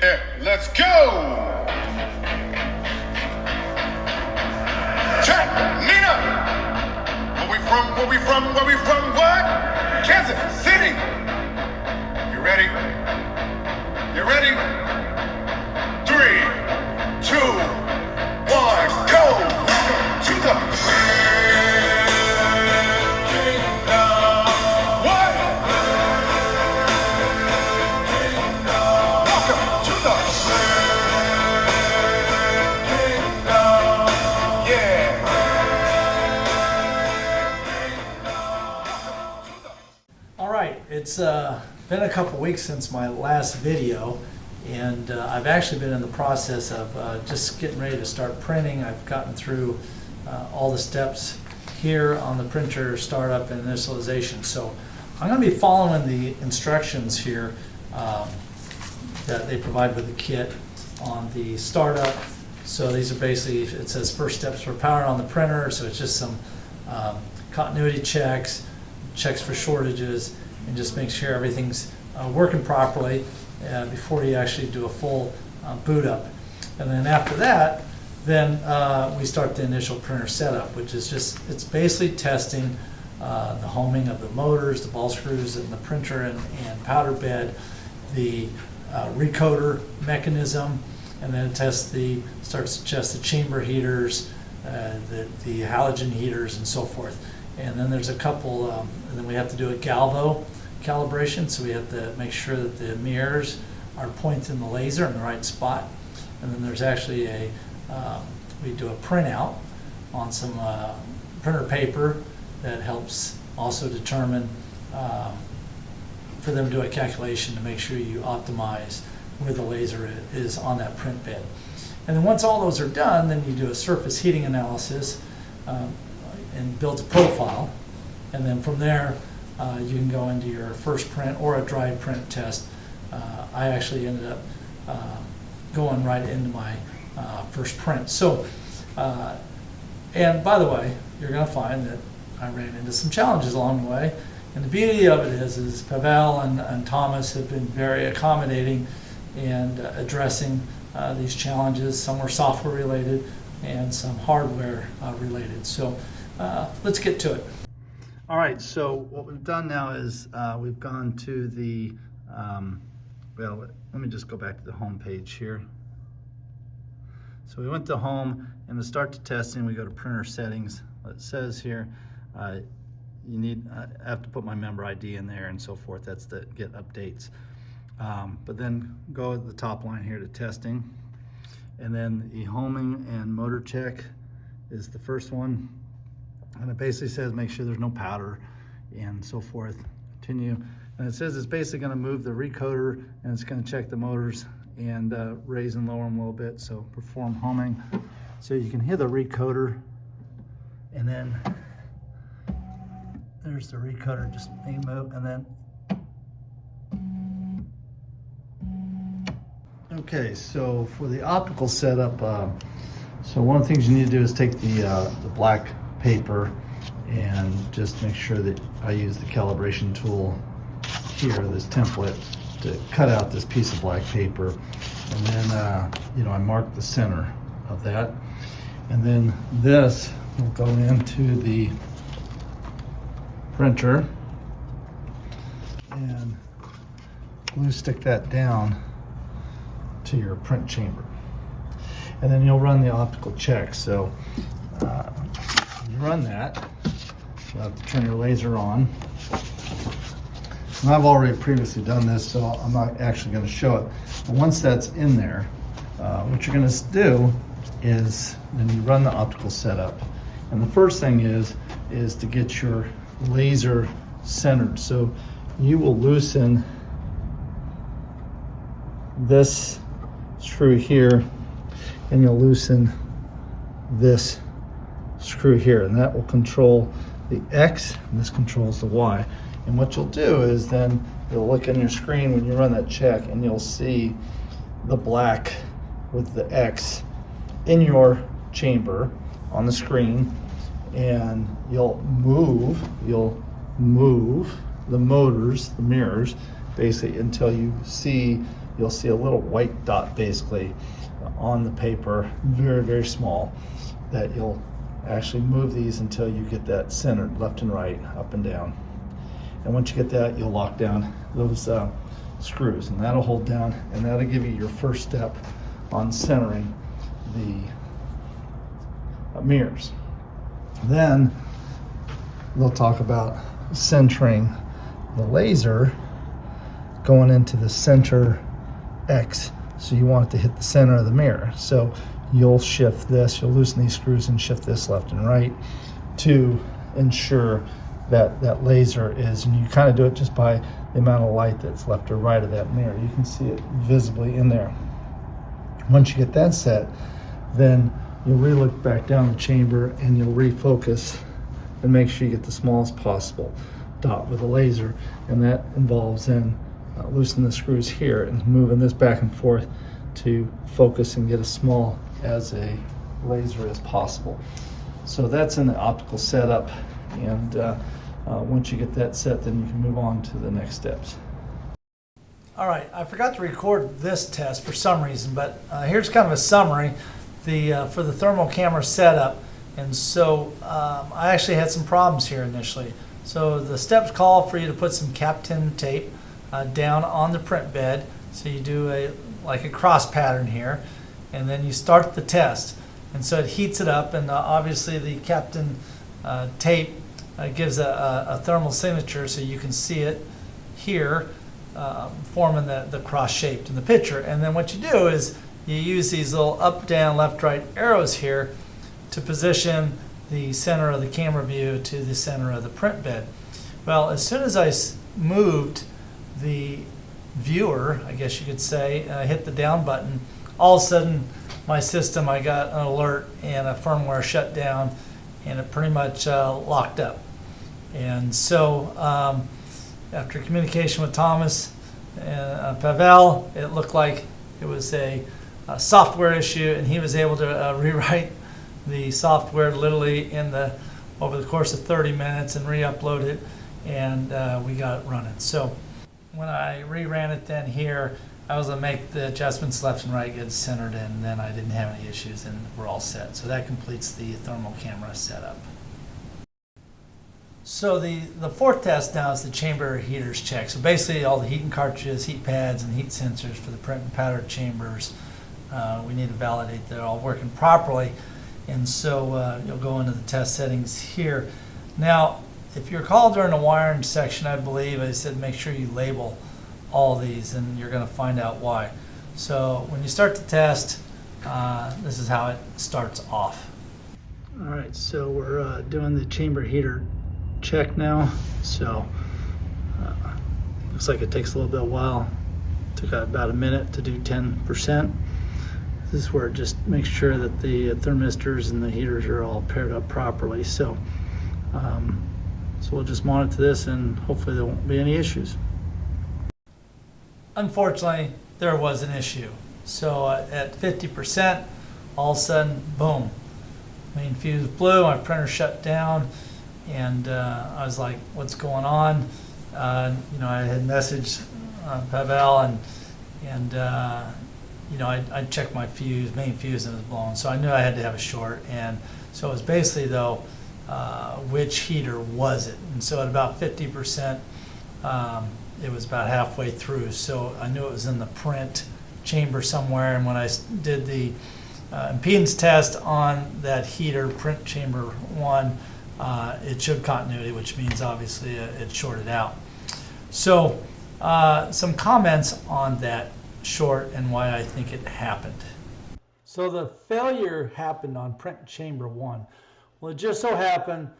Let's go! Check, Nina! Where we from, what? Kansas City! You ready? You ready? 3, 2, 1, go! Welcome to the It's been a couple weeks since my last video, and I've actually been in the process of just getting ready to start printing. I've gotten through all the steps here on the printer startup and initialization. So I'm going to be following the instructions here that they provide with the kit on the startup. So these are basically, it says first steps for powering on the printer, so it's just some continuity checks for shortages, and just make sure everything's working properly before you actually do a full boot up. And then after that, then we start the initial printer setup, which is just, it's basically testing the homing of the motors, the ball screws, and the printer and powder bed, the recoder mechanism, and then it starts to test the chamber heaters, the halogen heaters, and so forth. And then there's a couple, and then we have to do a galvo calibration, so we have to make sure that the mirrors are pointing the laser in the right spot. And then there's actually we do a printout on some printer paper that helps also determine, for them to do a calculation to make sure you optimize where the laser is on that print bed. And then once all those are done, then you do a surface heating analysis and builds a profile. And then from there, you can go into your first print or a dry print test. I actually ended up going right into my first print. So, and by the way, you're going to find that I ran into some challenges along the way. And the beauty of it is Pavel and Thomas have been very accommodating and addressing these challenges. Some were software related and some hardware related. So let's get to it. All right, so what we've done now is we've gone to the, well, let me just go back to the home page here. So we went to home, and to start the testing, we go to printer settings. It says here, you need, I have to put my member ID in there and so forth. That's to get updates. But then go at the top line here to testing. And then the homing and motor check is the first one. And it basically says make sure there's no powder and so forth. Continue. And it says it's basically going to move the recoder, and it's going to check the motors and raise and lower them a little bit. So perform homing. So you can hear the recoder, and then there's the recoder just being moved, and then okay, so for the optical setup, so one of the things you need to do is take the black paper and just make sure that I use the calibration tool here, this template, to cut out this piece of black paper. And then, you know, I mark the center of that. And then this will go into the printer and glue stick that down to your print chamber. And then you'll run the optical check. So when you run that, you'll have to turn your laser on. And I've already previously done this, so I'm not actually going to show it. But once that's in there, what you're going to do is then you run the optical setup. And the first thing is to get your laser centered. So you will loosen this screw here, and you'll loosen this screw here, and that will control the X, and this controls the Y. And what you'll do is then you'll look on your screen when you run that check, and you'll see the black with the X in your chamber on the screen, and you'll move the motors, the mirrors, basically until you see you'll see a little white dot basically on the paper, very, very small, that you'll actually move these until you get that centered left and right, up and down. And once you get that, you'll lock down those screws, and that'll hold down, and that'll give you your first step on centering the mirrors. Then they'll talk about centering the laser going into the center X. So you want it to hit the center of the mirror. So you'll shift this, you'll loosen these screws and shift this left and right to ensure that that laser is, and you kind of do it just by the amount of light that's left or right of that mirror. You can see it visibly in there. Once you get that set, then you'll really look back down the chamber and you'll refocus and make sure you get the smallest possible dot with a laser, and that involves then loosening the screws here and moving this back and forth to focus and get as small as a laser as possible. So that's in the optical setup, and once you get that set, then you can move on to the next steps. All right, I forgot to record this test for some reason, but here's kind of a summary for the thermal camera setup. And so I actually had some problems here initially. So the steps call for you to put some cap tin tape down on the print bed. So you do like a cross pattern here, and then you start the test. And so it heats it up, and obviously the cap tin tape gives a thermal signature, so you can see it here forming the cross shaped in the picture. And then what you do is you use these little up, down, left, right arrows here to position the center of the camera view to the center of the print bed. Well, as soon as I moved the viewer, I guess you could say, hit the down button, all of a sudden my system, I got an alert and a firmware shut down, and it pretty much locked up. And so after communication with Thomas and Pavel, it looked like it was a software issue, and he was able to rewrite the software literally over the course of 30 minutes and re-upload it, and we got it running. So when I reran it then here, I was able to make the adjustments left and right, get centered, and then I didn't have any issues, and we're all set. So that completes the thermal camera setup. So the fourth test now is the chamber heaters check. So basically all the heating cartridges, heat pads, and heat sensors for the print and powder chambers, we need to validate they're all working properly. And so you'll go into the test settings here. Now, if you recall during the wiring section, I believe I said make sure you label all these, and you're going to find out why. So when you start the test, this is how it starts off. All right, so we're doing the chamber heater check now. So looks like it takes a little bit of a while. Took about a minute to do 10%. This is where it just makes sure that the thermistors and the heaters are all paired up properly. So, so we'll just monitor this, and hopefully there won't be any issues. Unfortunately, there was an issue. So at 50%, all of a sudden, boom, main fuse blew, my printer shut down, and I was like, what's going on? You know, I had messaged Pavel, and you know, I checked my fuse, main fuse, and it was blown. So I knew I had to have a short. And so it was basically, though, which heater was it? And so at about 50%, it was about halfway through. So I knew it was in the print chamber somewhere. And when I did the impedance test on that heater, print chamber 1, it showed continuity, which means obviously it shorted out. So some comments on that short and why I think it happened. So the failure happened on print chamber 1. Well, it just so happened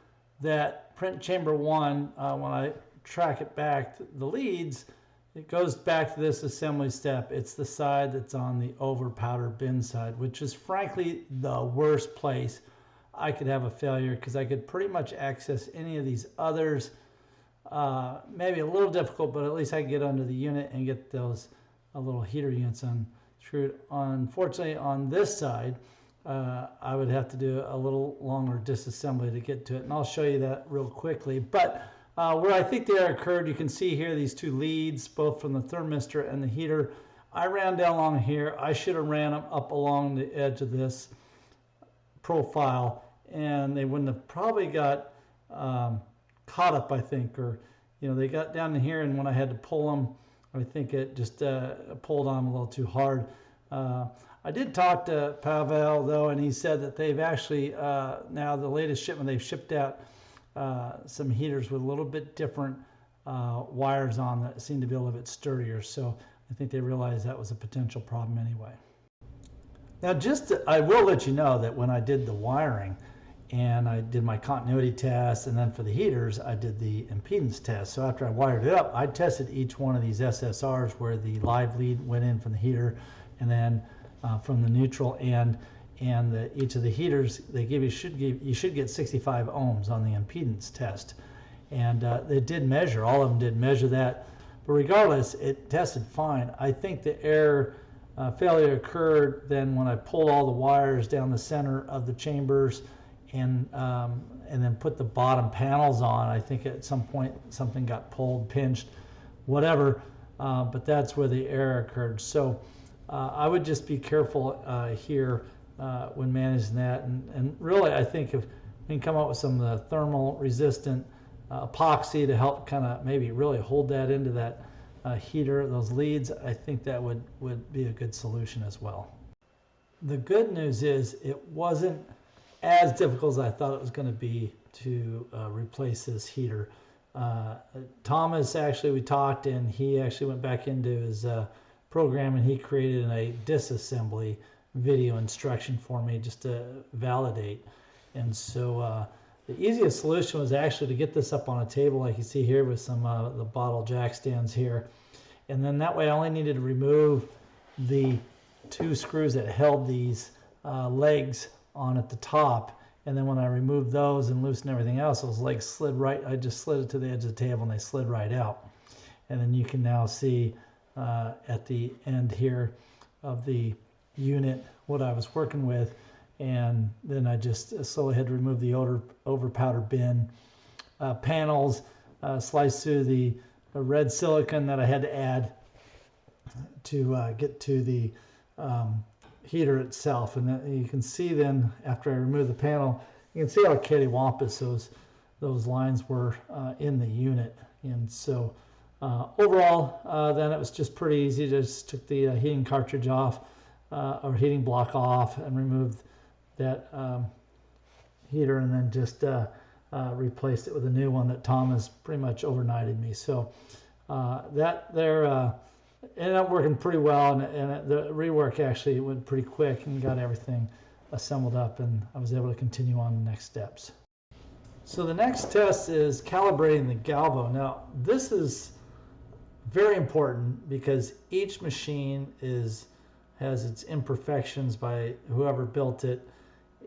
that print chamber 1, when I track it back to the leads, it goes back to this assembly step. It's the side that's on the over powder bin side, which is frankly the worst place I could have a failure, because I could pretty much access any of these others. Maybe a little difficult, but at least I could get under the unit and get those little heater units unscrewed. Unfortunately, on this side, I would have to do a little longer disassembly to get to it, and I'll show you that real quickly. But where I think the error occurred, you can see here these two leads, both from the thermistor and the heater, I ran down along here. I should have ran them up along the edge of this profile, and they wouldn't have probably got caught up, I think, or they got down in here, and when I had to pull them, I think it just pulled on them a little too hard. I did talk to Pavel though, and he said that they've actually now the latest shipment they've shipped out some heaters with a little bit different wires on that seem to be a little bit sturdier. So I think they realized that was a potential problem anyway. Now, I will let you know that when I did the wiring and I did my continuity test, and then for the heaters, I did the impedance test. So after I wired it up, I tested each one of these SSRs where the live lead went in from the heater, and then from the neutral end, and each of the heaters you should get 65 ohms on the impedance test, and they did measure. All of them did measure that. But regardless, it tested fine. I think the error failure occurred then when I pulled all the wires down the center of the chambers and then put the bottom panels on. I think at some point something got pulled, pinched, whatever, but that's where the error occurred. So I would just be careful here when managing that. And really, I think if we can come up with some of the thermal resistant epoxy to help kind of maybe really hold that into that heater, those leads, I think that would be a good solution as well. The good news is it wasn't as difficult as I thought it was going to be to replace this heater. Thomas, actually, we talked, and he actually went back into his program, and he created a disassembly video instruction for me just to validate. And so the easiest solution was actually to get this up on a table like you see here with some the bottle jack stands here. And then that way I only needed to remove the 2 screws that held these legs on at the top. And then when I removed those and loosened everything else, those legs slid right. I just slid it to the edge of the table and they slid right out. And then you can now see at the end here of the unit what I was working with. And then I just slowly had to remove the over powder bin panels, slice through the red silicone that I had to add to get to the heater itself. And then you can see then after I remove the panel, you can see how cattywampus those lines were in the unit. And so overall, then it was just pretty easy. Just took the heating cartridge off or heating block off and removed that heater, and then just replaced it with a new one that Thomas pretty much overnighted me. So that there ended up working pretty well, and the rework actually went pretty quick and got everything assembled up, and I was able to continue on the next steps. So the next test is calibrating the galvo. Now this is very important because each machine has its imperfections by whoever built it,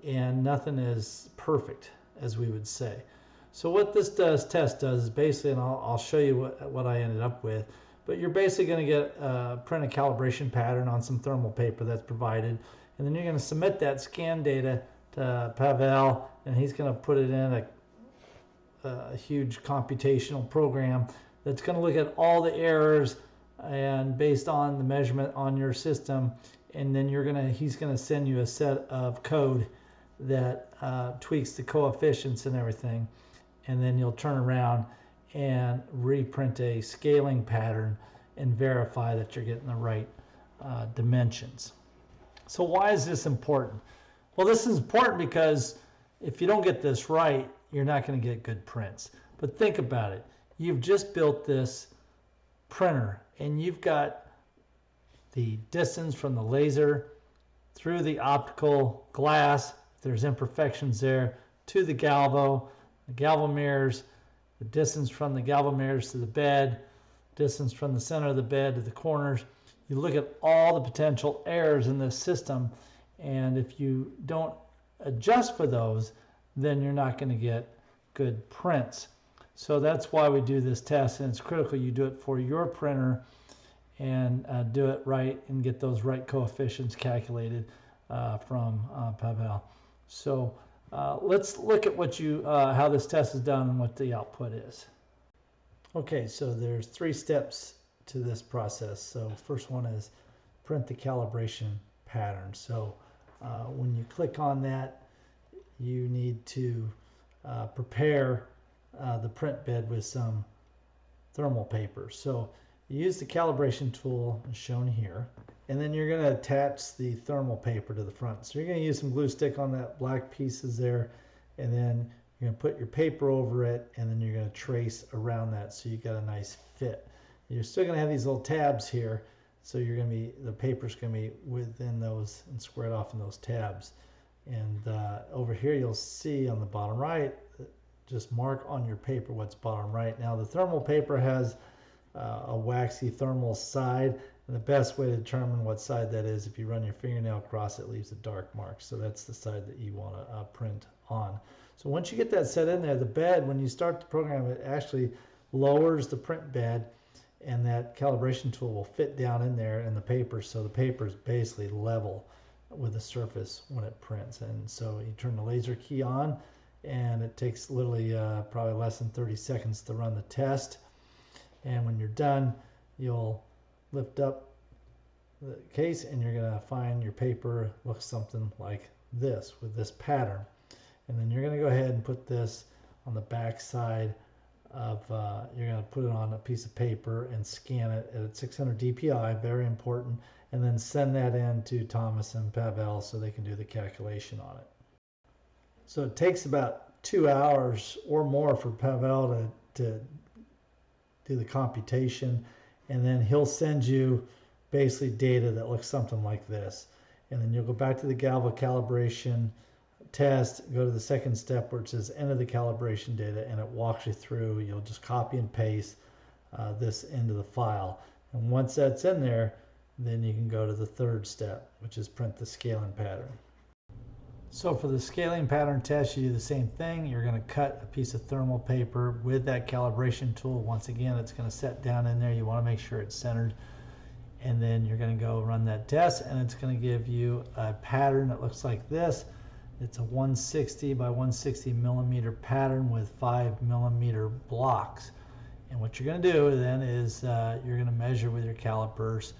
and nothing is perfect, as we would say. So what this test does is basically, and I'll show you what I ended up with, but you're basically going to get print a calibration pattern on some thermal paper that's provided, and then you're going to submit that scan data to Pavel, and he's going to put it in a huge computational program that's going to look at all the errors and based on the measurement on your system, and then he's going to send you a set of code that tweaks the coefficients and everything, and then you'll turn around and reprint a scaling pattern and verify that you're getting the right dimensions. So why is this important? Well, this is important because if you don't get this right, you're not going to get good prints. But think about it. You've just built this printer, and you've got the distance from the laser through the optical glass, if there's imperfections there, to the galvo mirrors, the distance from the galvo mirrors to the bed, distance from the center of the bed to the corners. You look at all the potential errors in this system, and if you don't adjust for those, then you're not going to get good prints. So that's why we do this test, and it's critical you do it for your printer and do it right and get those right coefficients calculated from Pavel. So let's look at how this test is done and what the output is. Okay, so there's 3 steps to this process. So first one is print the calibration pattern. So when you click on that, you need to prepare the print bed with some thermal paper. So you use the calibration tool shown here, and then you're going to attach the thermal paper to the front. So you're going to use some glue stick on that black pieces there, and then you're going to put your paper over it, and then you're going to trace around that so you got a nice fit. You're still going to have these little tabs here, so you're going to be, the paper's going to be within those and squared off in those tabs. And over here you'll see on the bottom right, just mark on your paper what's bottom right. Now the thermal paper has a waxy thermal side, and the best way to determine what side that is, if you run your fingernail across it, leaves a dark mark. So that's the side that you want to print on. So once you get that set in there, the bed, when you start the program, it actually lowers the print bed, and that calibration tool will fit down in there in the paper, so the paper is basically level with the surface when it prints. And so you turn the laser key on, and it takes literally probably less than 30 seconds to run the test. And when you're done, you'll lift up the case, and you're going to find your paper looks something like this with this pattern. And then you're going to go ahead and put this on the back side of, you're going to put it on a piece of paper and scan it at 600 DPI, very important, and then send that in to Thomas and Pavel so they can do the calculation on it. So it takes about 2 hours or more for Pavel to do the computation, and then he'll send you basically data that looks something like this. And then you'll go back to the Galvo calibration test, go to the second step where it says enter the calibration data, and it walks you through. You'll just copy and paste this into the file, and once that's in there, then you can go to the third step, which is print the scaling pattern. So for the scaling pattern test, you do the same thing. You're going to cut a piece of thermal paper with that calibration tool. Once again, it's going to set down in there. You want to make sure it's centered, and then you're going to go run that test, and it's going to give you a pattern that looks like this. It's a 160 by 160 millimeter pattern with 5 millimeter blocks. And what you're going to do then is you're going to measure with your calipers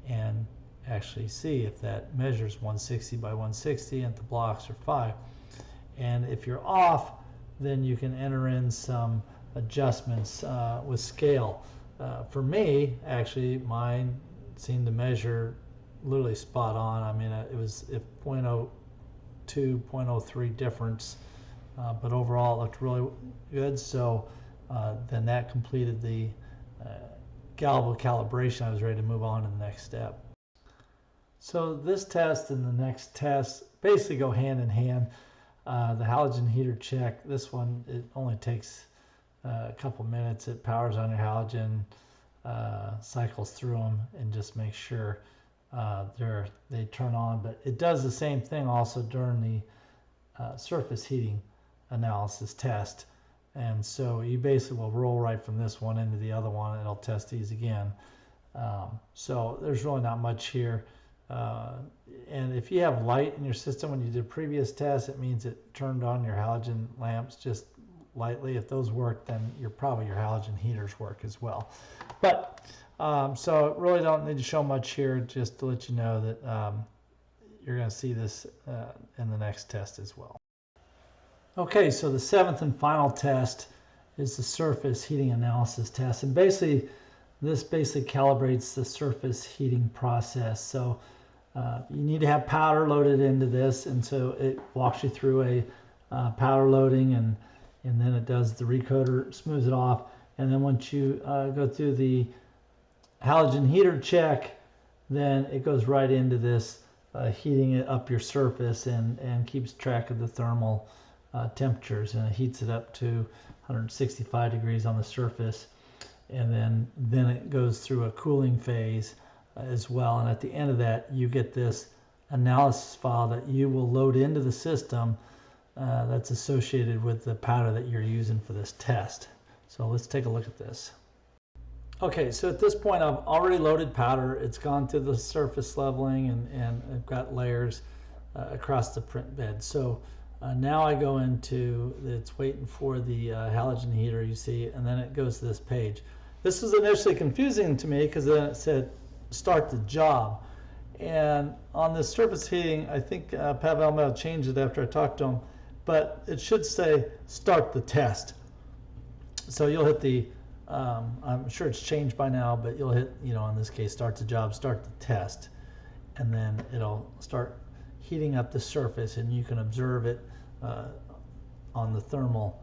and actually see if that measures 160 by 160 and the blocks are 5. And if you're off, then you can enter in some adjustments with scale. For me, actually, mine seemed to measure literally spot on. I mean, it was 0.02, 0.03 difference, but overall it looked really good. So then that completed the Galvo calibration. I was ready to move on to the next step. So this test and the next test basically go hand in hand. The halogen heater check, this one, it only takes a couple minutes. It powers on your halogen, cycles through them, and just makes sure they turn on. But it does the same thing also during the surface heating analysis test. And so you basically will roll right from this one into the other one, and it'll test these again. So there's really not much here. And if you have light in your system when you did a previous test, it means it turned on your halogen lamps just lightly. If those work, then probably your halogen heaters work as well. But so really don't need to show much here, just to let you know that you're going to see this in the next test as well. Okay, so the seventh and final test is the surface heating analysis test, and this basically calibrates the surface heating process. So you need to have powder loaded into this, and so it walks you through a powder loading, and then it does the recoder, smooths it off, and then once you go through the halogen heater check, then it goes right into this heating it up your surface and keeps track of the thermal temperatures, and it heats it up to 165 degrees on the surface, and then it goes through a cooling phase as well. And at the end of that, you get this analysis file that you will load into the system that's associated with the powder that you're using for this test. So let's take a look at this. Okay, so at this point I've already loaded powder. It's gone through the surface leveling, and I've got layers across the print bed. So now I go into, it's waiting for the halogen heater, you see, and then it goes to this page. This was initially confusing to me because then it said start the job, And on the surface heating, I think Pavel may have changed it after I talked to him, but it should say start the test. So you'll hit the, I'm sure it's changed by now, but you'll hit, you know, in this case, start the job, start the test, and then it'll start heating up the surface, and you can observe it on the thermal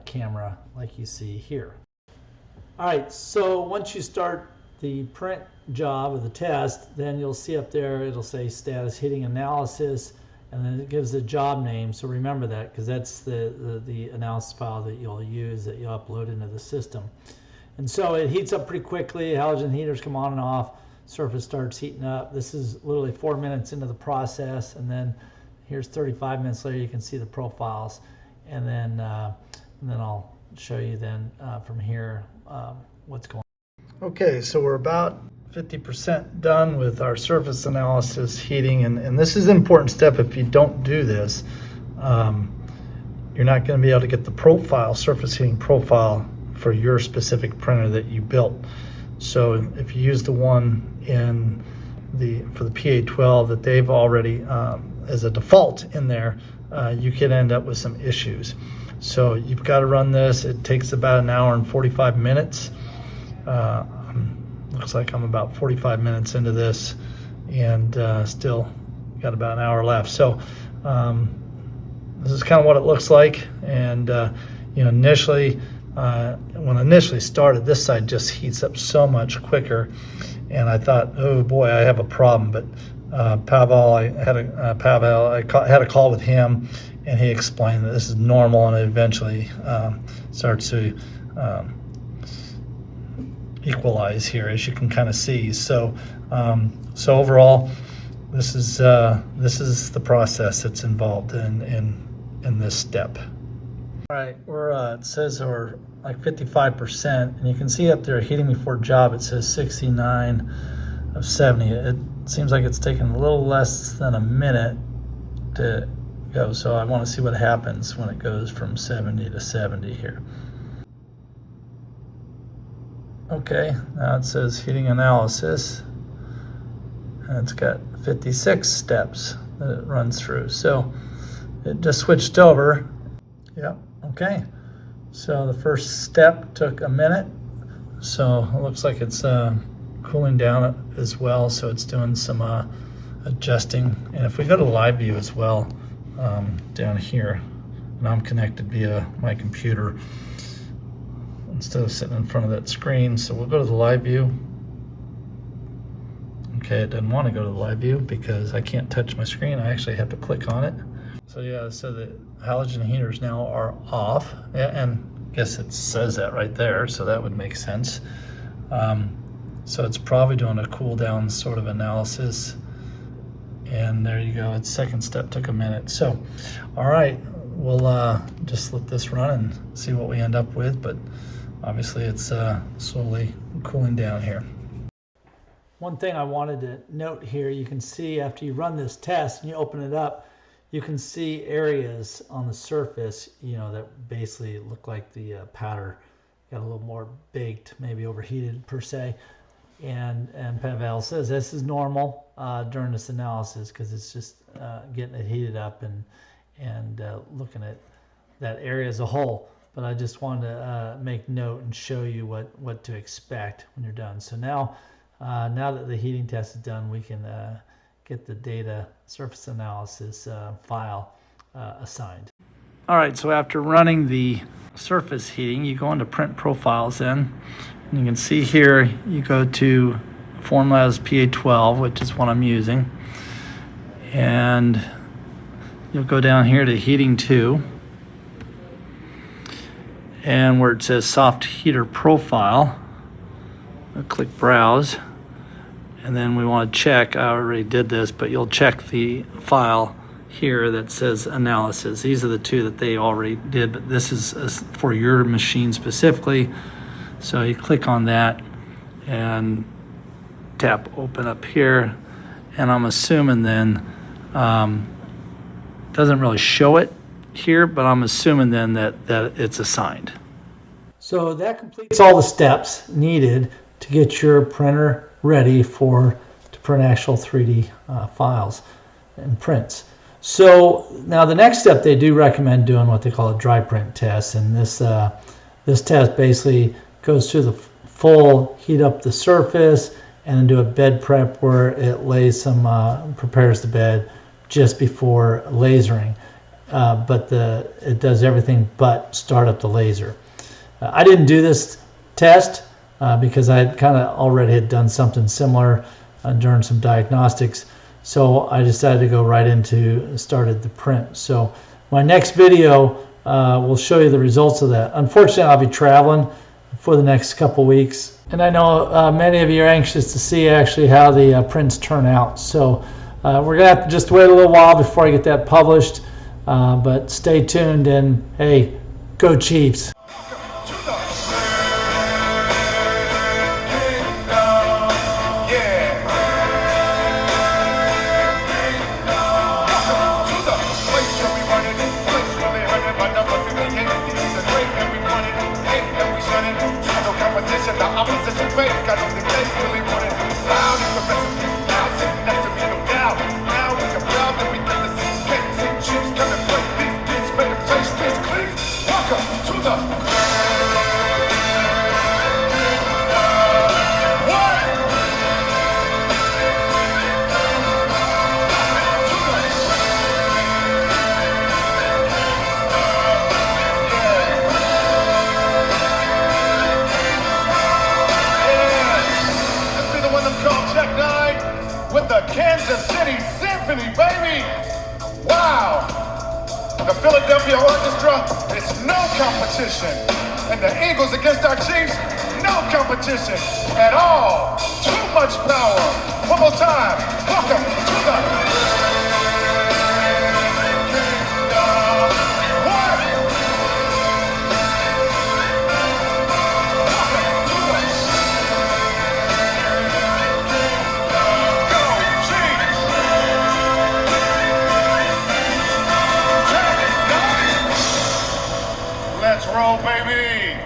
camera like you see here. All right, so once you start the print job or the test, then you'll see up there, it'll say status heating analysis, and then it gives the job name. So remember that, because that's the analysis file that you'll use, that you'll upload into the system. And so it heats up pretty quickly. Halogen heaters come on and off. Surface starts heating up. This is literally 4 minutes into the process, and then here's 35 minutes later. You can see the profiles, and then I'll show you then from here what's going on. Okay, so we're about 50% done with our surface analysis heating, and this is an important step. If you don't do this, you're not going to be able to get the profile, surface heating profile for your specific printer that you built. So if you use the one for the PA12 that they've already as a default in there, you could end up with some issues. So you've got to run this. It takes about 1 hour and 45 minutes. Looks like I'm about 45 minutes into this, and still got about 1 hour left. So this is kind of what it looks like. And you know, initially, when I initially started, this side just heats up so much quicker, and I thought, oh boy, I have a problem. But Pavel, I had a call with him, and he explained that this is normal, and it eventually starts to equalize here, as you can kind of see. So so overall, this is the process that's involved in this step. All right, we're it says we're like 55%, and you can see up there heating before job, it says 69 of 70. It seems like it's taken a little less than a minute to go, so I want to see what happens when it goes from 70 to 70 here. Okay, now it says heating analysis, and it's got 56 steps that it runs through. So it just switched over. Yep, okay. So the first step took a minute. So it looks like it's cooling down as well. So it's doing some adjusting. And if we go to live view as well, down here, and I'm connected via my computer, instead of sitting in front of that screen. So we'll go to the live view. Okay, it doesn't want to go to the live view because I can't touch my screen. I actually have to click on it. So yeah, so the halogen heaters now are off. Yeah, and I guess it says that right there, so that would make sense. So it's probably doing a cool down sort of analysis. And there you go, its second step took a minute. So, all right, we'll just let this run and see what we end up with, but obviously it's slowly cooling down here. One thing I wanted to note here, you can see after you run this test and you open it up, you can see areas on the surface, you know, that basically look like the powder got a little more baked, maybe overheated per se. And Pavel says this is normal during this analysis because it's just getting it heated up and looking at that area as a whole. But I just wanted to make note and show you what to expect when you're done. So now that the heating test is done, we can get the data surface analysis file assigned. All right, so after running the surface heating, you go into print profiles then, and you can see here you go to Formlabs PA12, which is what I'm using, and you'll go down here to heating 2, and where it says soft heater profile, I'll click browse, and then we want to check, I already did this, but you'll check the file here that says analysis. These are the two that they already did, but this is for your machine specifically. So you click on that and tap open up here, and I'm assuming then doesn't really show it here, but I'm assuming then that it's assigned. So that completes all the steps needed to get your printer ready to print print actual 3D files and prints. So now the next step, they do recommend doing what they call a dry print test, and this test basically goes through the full heat up the surface and then do a bed prep where it lays some prepares the bed just before lasering. But it does everything but start up the laser. I didn't do this test because I kind of already had done something similar during some diagnostics. So I decided to go right into started the print. So my next video will show you the results of that. Unfortunately, I'll be traveling for the next couple weeks. And I know many of you are anxious to see actually how the prints turn out. So we're going to have to just wait a little while before I get that published. But stay tuned and hey, go Chiefs. The opposition fake, I don't think they really want it. Loud is the recipe. Now sitting next to me, no doubt. Now we are proud that we get the cakes and chips coming play these beats, make the face this clean. Welcome to the with the Kansas City Symphony, baby! Wow! The Philadelphia Orchestra is no competition. And the Eagles against our Chiefs, no competition at all. Too much power. One more time. Welcome to the... Let's roll, baby!